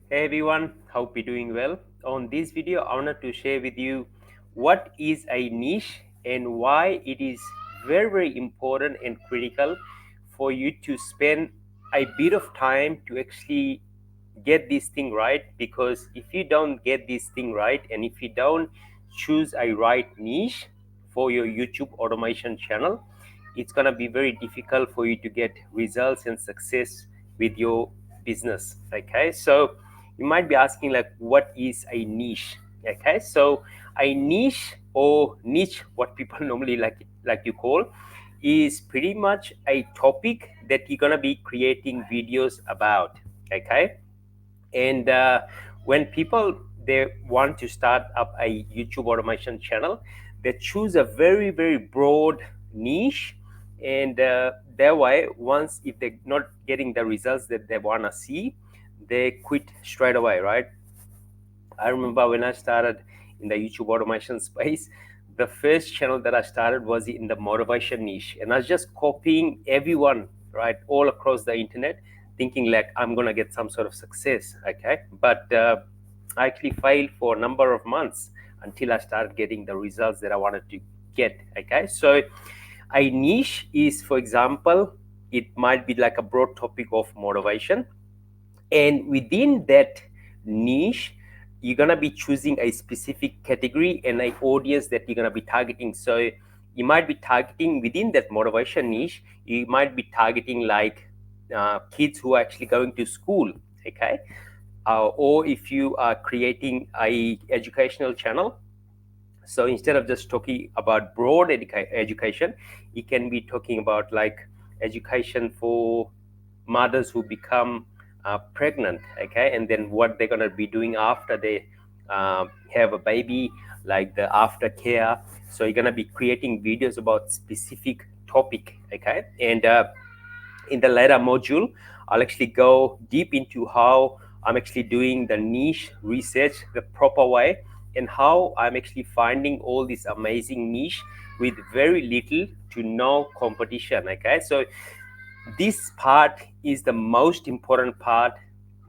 Hey everyone, hope you're doing well. On this video, I wanted to share with you what is a niche and why it is very important and critical for you to spend a bit of time to actually get this thing right. Because if you don't get this thing right and if you don't choose a right niche for your YouTube automation channel, it's going to be very difficult for you to get results and success with your business. Okay, so you might be asking, like, what is a niche? Okay, so a niche, or niche, what people normally like to call, is pretty much a topic that you're going to be creating videos about. Okay, and when people, they want to start up a YouTube automation channel, they choose a very broad niche, and that way, once if they're not getting the results that they want to see, they quit straight away, right? I remember when I started in the YouTube automation space, the first channel that I started was in the motivation niche, and I was just copying everyone, right, all across the internet, thinking like I'm gonna get some sort of success. Okay, but I actually failed for a number of months until I started getting the results that I wanted to get. Okay, so a niche is, for example, it might be like a broad topic of motivation, and within that niche you're going to be choosing a specific category and an audience that you're going to be targeting. So you might be targeting within that motivation niche, you might be targeting like kids who are actually going to school. Okay, or if you are creating a educational channel, so instead of just talking about broad education, you can be talking about like education for mothers who become pregnant. Okay, and then what they're going to be doing after they have a baby, like the aftercare. So you're going to be creating videos about specific topic. Okay, and in the later module, I'll actually go deep into how I'm actually doing the niche research the proper way, and how I'm actually finding all this amazing niche with very little to no competition. Okay, so this part is the most important part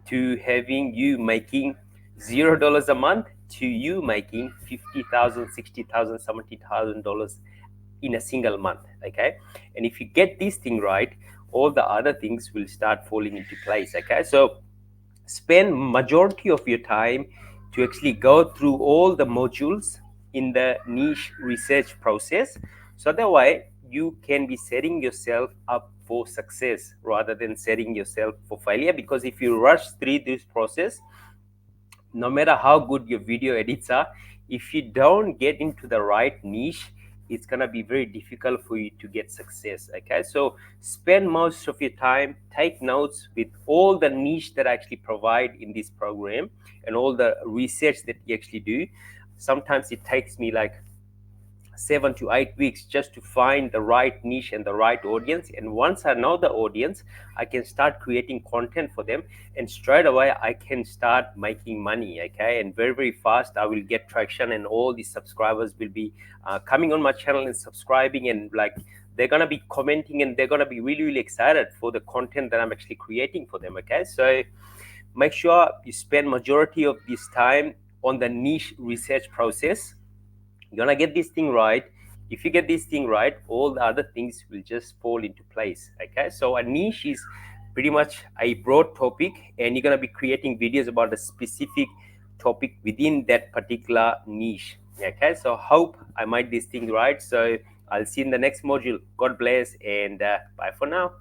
to having you making $0 a month to you making 50,000, 60,000, 70,000 dollars in a single month. Okay, and if you get this thing right, all the other things will start falling into place. Okay, so spend majority of your time to actually go through all the modules in the niche research process, so that way you can be setting yourself up for success rather than setting yourself for failure. Because if you rush through this process, no matter how good your video edits are, if you don't get into the right niche, it's going to be very difficult for you to get success. Okay, so spend most of your time, take notes with all the niche that I actually provide in this program and all the research that you actually do. Sometimes it takes me like 7 to 8 weeks just to find the right niche and the right audience. And once I know the audience, I can start creating content for them, and straight away I can start making money. Okay, and very fast I will get traction, and all these subscribers will be coming on my channel and subscribing, and like they're gonna be commenting, and they're gonna be really excited for the content that I'm actually creating for them. Okay, so make sure you spend majority of this time on the niche research process. You're gonna get this thing right. If you get this thing right, all the other things will just fall into place. Okay, so a niche is pretty much a broad topic, and you're gonna be creating videos about a specific topic within that particular niche. Okay, so hope I made this thing right. So I'll see you in the next module. God bless, and bye for now.